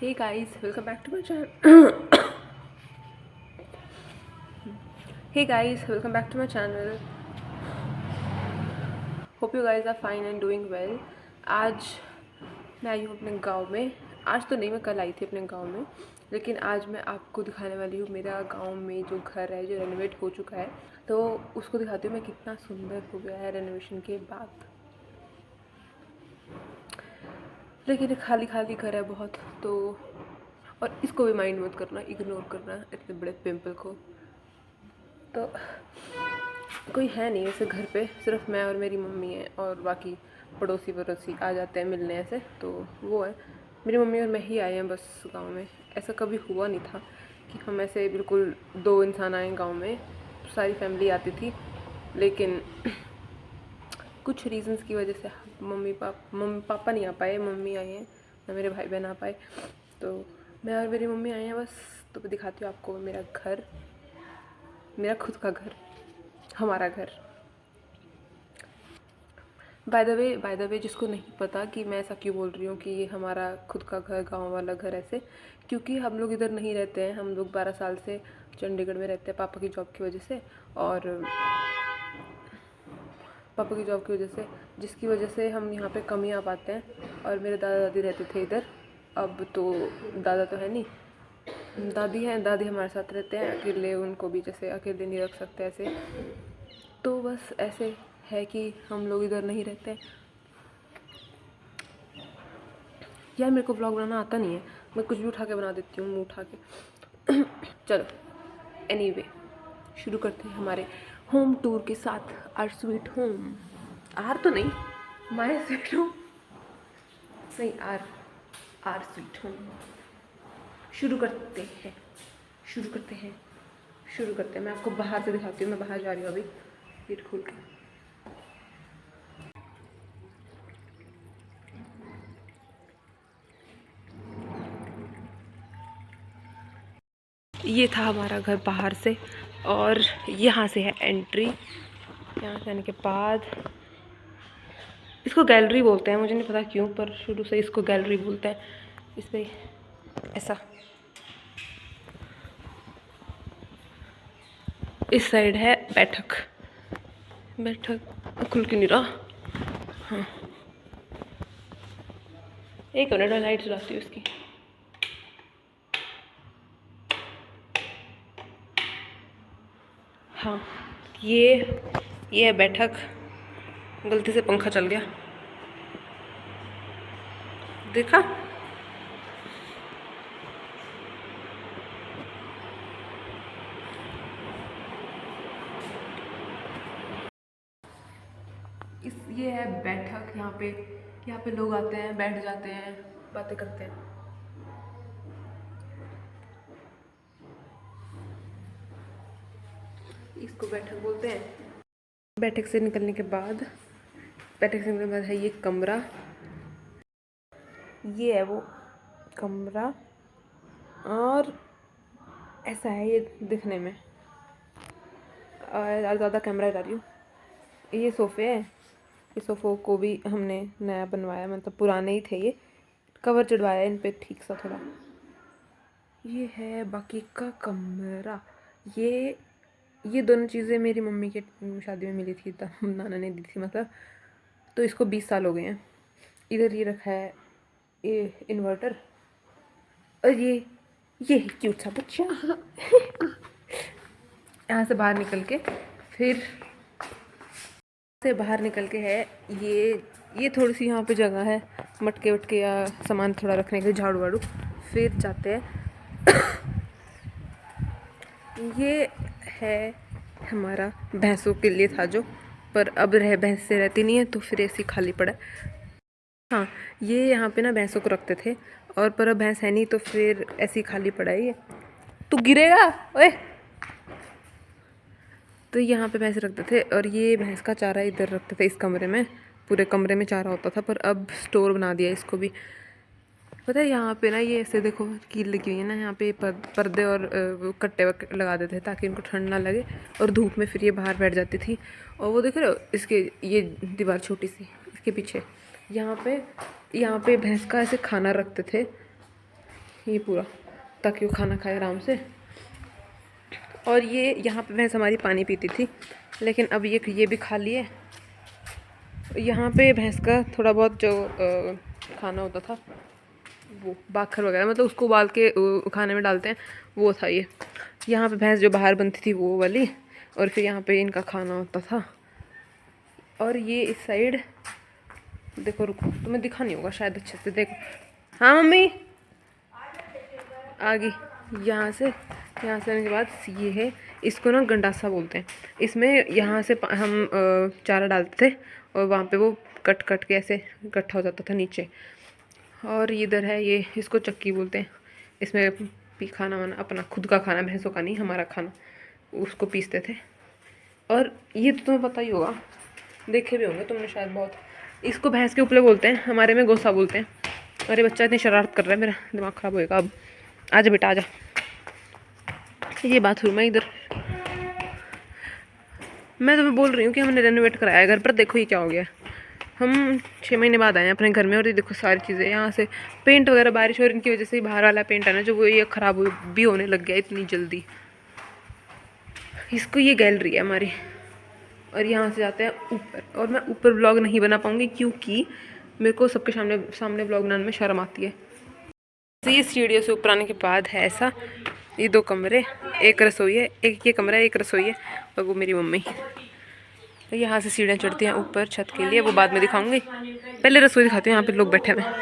Hey guys, welcome back to my channel. Hey guys, welcome back to my channel. Hope you guys are fine and doing well. आज मैं आई हूँ अपने गांव में। आज तो नहीं, मैं कल आई थी अपने गांव में, लेकिन आज मैं आपको दिखाने वाली हूँ मेरा गांव में जो घर है जो रेनोवेट हो चुका है, तो उसको दिखाती हूँ मैं कितना सुंदर हो गया है रेनोवेशन के बाद। लेकिन खाली खाली घर है बहुत, तो और इसको भी माइंड मत करना, इग्नोर करना इतने बड़े पिंपल को। तो कोई है नहीं ऐसे घर पे, सिर्फ मैं और मेरी मम्मी है, और बाकी पड़ोसी वड़ोसी आ जाते हैं मिलने ऐसे, तो वो है। मेरी मम्मी और मैं ही आए हैं बस गांव में। ऐसा कभी हुआ नहीं था कि हम ऐसे बिल्कुल दो इंसान आए गांव में, सारी फैमिली आती थी, लेकिन कुछ रीजंस की वजह से मम्मी पापा नहीं आ पाए, मम्मी आई हैं ना, मेरे भाई बहन आ पाए, तो मैं और मेरी मम्मी आए हैं बस। तो मैं दिखाती हूँ आपको मेरा घर, मेरा खुद का घर, हमारा घर। बाय द वे जिसको नहीं पता कि मैं ऐसा क्यों बोल रही हूँ कि ये हमारा खुद का घर, गांव वाला घर ऐसे, क्योंकि हम लोग इधर नहीं रहते हैं। हम लोग 12 साल से चंडीगढ़ में रहते हैं पापा की जॉब की वजह से, और पापा की जॉब की वजह से, जिसकी वजह से हम यहाँ पे कम ही आ पाते हैं। और मेरे दादा दादी रहते थे इधर, अब तो दादा तो है नहीं, दादी हैं। दादी हमारे साथ रहते हैं अकेले, उनको भी जैसे अकेले नहीं रख सकते ऐसे, तो बस ऐसे है कि हम लोग इधर नहीं रहते। यार मेरे को व्लॉग बनाना आता नहीं है, मैं कुछ भी उठा के बना देती हूँ, मुँह उठा के। चलो एनीवे, शुरू करते हैं हमारे होम टूर के साथ। आर स्वीट होम, आर तो नहीं, माय स्वीट होम नहीं, आर स्वीट होम। शुरू करते हैं शुरू करते हैं शुरू करते हैं। मैं आपको बाहर से दिखाती हूँ, मैं बाहर जा रही हूँ अभी गेट खोल के। ये था हमारा घर बाहर से, और यहाँ से है एंट्री। यहाँ से आने के बाद इसको गैलरी बोलते हैं, मुझे नहीं पता क्यों, पर शुरू से इसको गैलरी बोलते हैं। इसमें ऐसा, इस साइड है बैठक खुल के नहीं रहा। हाँ, एक मिनट में लाइट जलाती हूँ इसकी। हाँ, ये है बैठक। गलती से पंखा चल गया, देखा? ये है बैठक। यहाँ पे लोग आते हैं, बैठ जाते हैं, बातें करते हैं। इसको बैठक बोलते हैं। बैठक से निकलने के बाद है ये कमरा, ये है वो कमरा, और ऐसा है ये दिखने में। और ज़्यादा कैमरा ला रही हूँ। ये सोफ़े हैं, इस सोफ़ों को भी हमने नया बनवाया, मतलब पुराने ही थे, ये कवर चढ़वाया इन पे ठीक सा थोड़ा। ये है बाकी का कमरा। ये दोनों चीज़ें मेरी मम्मी के शादी में मिली थी, तब नाना ने दी थी मतलब, तो इसको 20 साल हो गए हैं। इधर ये रखा है ये इन्वर्टर, और ये क्यूट सा बच्चा। यहाँ से बाहर निकल के है ये थोड़ी सी यहाँ पे जगह है, मटके वटके या सामान थोड़ा रखने के लिए, झाड़ू वाड़ू। फिर जाते हैं। ये है हमारा भैंसों के लिए था जो, पर अब भैंस से रहती नहीं है, तो फिर ऐसी खाली पड़ा है। हाँ, ये यहाँ पे ना भैंसों को रखते थे, और पर अब भैंस है नहीं, तो फिर ऐसी खाली पड़ा है ये। तू गिरेगा ओए। तो यहाँ पे भैंस रखते थे, और ये भैंस का चारा इधर रखते थे इस कमरे में। पूरे कमरे में चारा होता था, पर अब स्टोर बना दिया इसको भी। पता है यहाँ पे ना, ये ऐसे देखो कील लगी हुई है ना, यहाँ पे पर्दे और वो कट्टे लगा देते थे ताकि इनको ठंड ना लगे, और धूप में फिर ये बाहर बैठ जाती थी। और वो देख रहे हो इसके, ये दीवार छोटी सी इसके पीछे, यहाँ पे भैंस का ऐसे खाना रखते थे, ये पूरा, ताकि वो खाना खाए आराम से। और ये यहाँ पे भैंस हमारी पानी पीती थी, लेकिन अब ये भी खा लिए। यहाँ पे भैंस का थोड़ा बहुत जो खाना होता था, वो बाखर वगैरह, मतलब उसको उबाल के खाने में डालते हैं, वो था ये। यहाँ पे भैंस जो बाहर बनती थी वो वाली, और फिर यहाँ पे इनका खाना होता था। और ये इस साइड देखो, रुको तुम्हें दिखा नहीं होगा शायद अच्छे से, देखो। हाँ मम्मी आ गई। यहाँ से आने के बाद ये है, इसको ना गंडासा बोलते हैं। इसमें यहाँ से हम चारा डालते थे, और वहाँ पे वो कट कट के ऐसे इकट्ठा हो जाता था नीचे। और इधर है ये, इसको चक्की बोलते हैं। इसमें खाना वाना, अपना खुद का खाना, भैंसों का नहीं, हमारा खाना, उसको पीसते थे। और ये तो तुम्हें पता ही होगा, देखे भी होंगे तुमने शायद बहुत। इसको भैंस के उपले बोलते हैं, हमारे में गोसा बोलते हैं। अरे बच्चा इतनी शरारत कर रहा है, मेरा दिमाग ख़राब होएगा अब। आजा बेटा आजा। ये बाथरूम है इधर। मैं तुम्हें बोल रही हूँ कि हमने रेनोवेट कराया है घर पर। देखो ये क्या हो गया, हम 6 महीने बाद आए हैं अपने घर में, और ये देखो सारी चीज़ें यहाँ से, पेंट वगैरह बारिश और इनकी वजह से ही बाहर वाला पेंट है ना जो, वो ये ख़राब भी होने लग गया इतनी जल्दी। इसको, ये गैलरी है हमारी, और यहाँ से जाते हैं ऊपर। और मैं ऊपर व्लॉग नहीं बना पाऊँगी क्योंकि मेरे को सबके सामने व्लॉग बनाने में शर्म आती है। तो ये सीढ़ियों से ऊपर आने के बाद है ऐसा, ये 2 कमरे, एक रसोई है, एक ये कमरा है, एक रसोई है, और वो मेरी मम्मी। तो यहाँ से सीढ़ियाँ चढ़ती हैं ऊपर छत के लिए, वो बाद में दिखाऊंगी, पहले रसोई दिखाती हूँ। यहाँ पे लोग बैठे हुए हैं।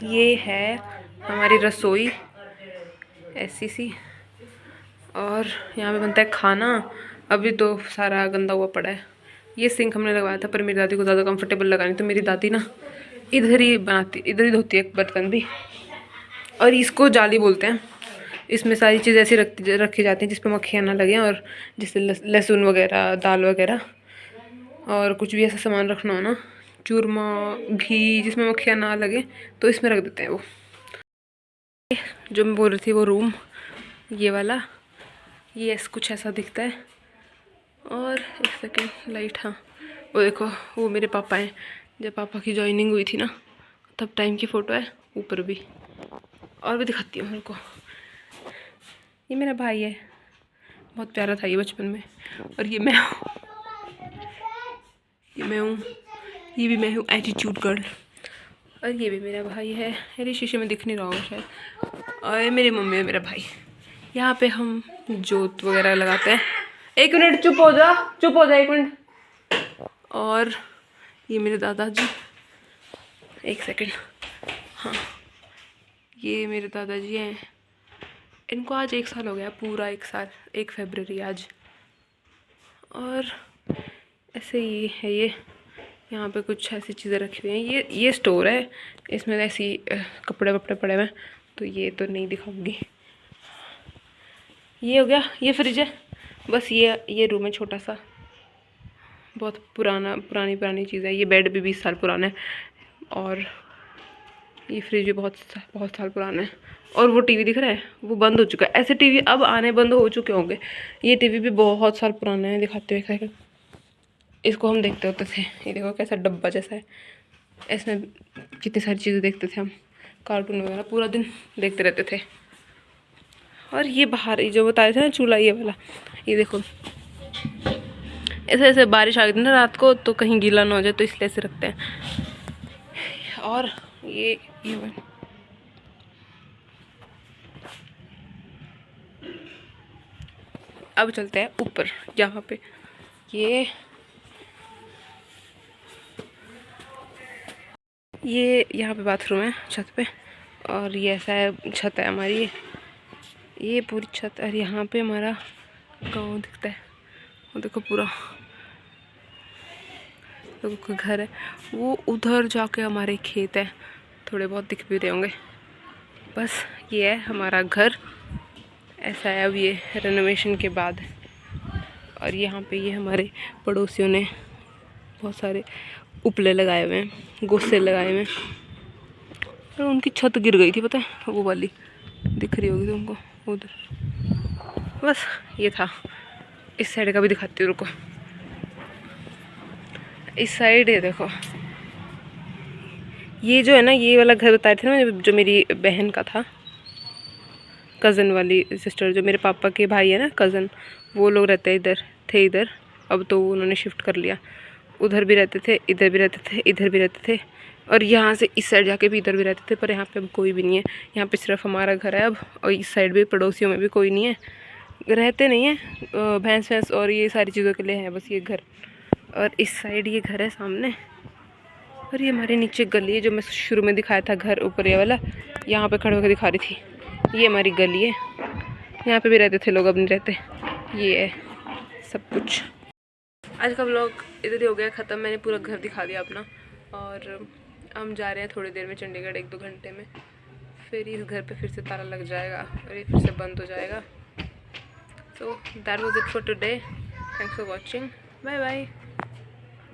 ये है हमारी रसोई ऐसी सी, और यहाँ पे बनता है खाना। अभी तो सारा गंदा हुआ पड़ा है। ये सिंक हमने लगवाया था, पर मेरी दादी को ज़्यादा कंफर्टेबल लगा नहीं, तो मेरी दादी ना इधर ही बनाती, इधर ही धोती है बर्तन भी। और इसको जाली बोलते हैं। इसमें सारी चीज़ें ऐसी रखी जाती हैं जिस पे मक्खियाँ ना लगें, और जैसे लहसुन वगैरह, दाल वगैरह, और कुछ भी ऐसा सामान रखना हो ना, चूरमा, घी, जिसमें मक्खियाँ ना लगे, तो इसमें रख देते हैं। वो जो मैं बोल रही थी वो रूम, ये वाला, ये कुछ ऐसा दिखता है। और एक सेकेंड, लाइट, हाँ वो देखो, वो मेरे पापा हैं। जब पापा की जॉइनिंग हुई थी ना, तब टाइम की फ़ोटो है, ऊपर भी। और भी दिखाती हूँ मेरे को। ये मेरा भाई है, बहुत प्यारा था ये बचपन में। और ये मैं हूँ, ये भी मैं हूँ, एटीट्यूड गर्ल। और ये भी मेरा भाई है, मेरे शीशे में दिख नहीं रहा होगा शायद। और ये मेरी मम्मी है, मेरा भाई। यहाँ पे हम जोत वगैरह लगाते हैं। 1 मिनट चुप हो जा, 1 मिनट। और ये मेरे दादाजी, 1 सेकेंड, हाँ ये मेरे दादाजी हैं। इनको आज 1 साल हो गया, पूरा 1 साल, 1 फरवरी आज। और ऐसे ही है ये, यहाँ पे कुछ ऐसी चीज़ें रखी हुई हैं। ये स्टोर है, इसमें ऐसी कपड़े वपड़े पड़े हुए हैं, तो ये तो नहीं दिखाऊंगी। ये हो गया, ये फ्रिज है बस। ये रूम है छोटा सा, बहुत पुरानी चीज़ है। ये बेड भी 20 साल पुराना है, और ये फ्रिज भी बहुत साल पुराना है। और वो टीवी दिख रहा है, वो बंद हो चुका है। ऐसे टीवी अब आने बंद हो चुके होंगे। ये टीवी भी बहुत साल पुराना है, दिखाते हुए। इसको हम देखते होते थे, ये देखो कैसा डब्बा जैसा है, इसमें कितनी सारी चीज़ें देखते थे हम, कार्टून वगैरह पूरा दिन देखते रहते थे। और ये बाहर, ये जो बताया था ना चूल्हा, ये वाला, ये देखो ऐसे बारिश आ गई थी ना रात को, तो कहीं गीला ना हो जाए, तो इसलिए ऐसे रखते हैं। और ये अब चलते हैं ऊपर, जहाँ पे ये यहाँ पे बाथरूम है छत पे। और ये ऐसा है, छत है हमारी, ये पूरी छत। और यहाँ पे हमारा गाँव दिखता है, वो देखो पूरा तो घर है। वो उधर जाके हमारे खेत है, थोड़े बहुत दिख भी रहे होंगे। बस ये है हमारा घर, ऐसा है अब ये रेनोवेशन के बाद। और यहाँ पे ये हमारे पड़ोसियों ने बहुत सारे उपले लगाए हुए हैं, गोसे लगाए हुए हैं। और उनकी छत गिर गई थी, पता है, वो वाली दिख रही होगी तुमको उधर। बस ये था। इस साइड का भी दिखाती हूँ, रुको। इस साइड ये देखो, ये जो है ना, ये वाला घर बताए थे ना जो मेरी बहन का था, कज़न वाली सिस्टर, जो मेरे पापा के भाई है ना कज़न, वो लोग रहते इधर थे इधर। अब तो उन्होंने शिफ्ट कर लिया, उधर भी रहते थे, इधर भी रहते थे, इधर भी रहते थे, और यहाँ से इस साइड जाके भी इधर भी रहते थे। पर यहाँ पे अब कोई भी नहीं है, यहाँ पे सिर्फ हमारा घर है अब, और इस साइड भी पड़ोसियों में भी कोई नहीं है, रहते नहीं है। भैंस वैंस और ये सारी चीज़ों के लिए है बस ये घर। और इस साइड ये घर है सामने, और ये हमारे नीचे गली है जो मैं शुरू में दिखाया था घर ऊपर ये वाला, यहाँ पे खड़े होकर दिखा रही थी। ये हमारी गली है, यहाँ पे भी रहते थे लोग, अब नहीं रहते। ये है सब कुछ। आज का व्लॉग इधर ही हो गया ख़त्म। मैंने पूरा घर दिखा दिया अपना, और हम जा रहे हैं थोड़ी देर में चंडीगढ़, 1-2 घंटे में। फिर इस घर पे फिर से ताला लग जाएगा और ये फिर से बंद हो जाएगा। So that was it for today. Thanks for watching. Bye bye.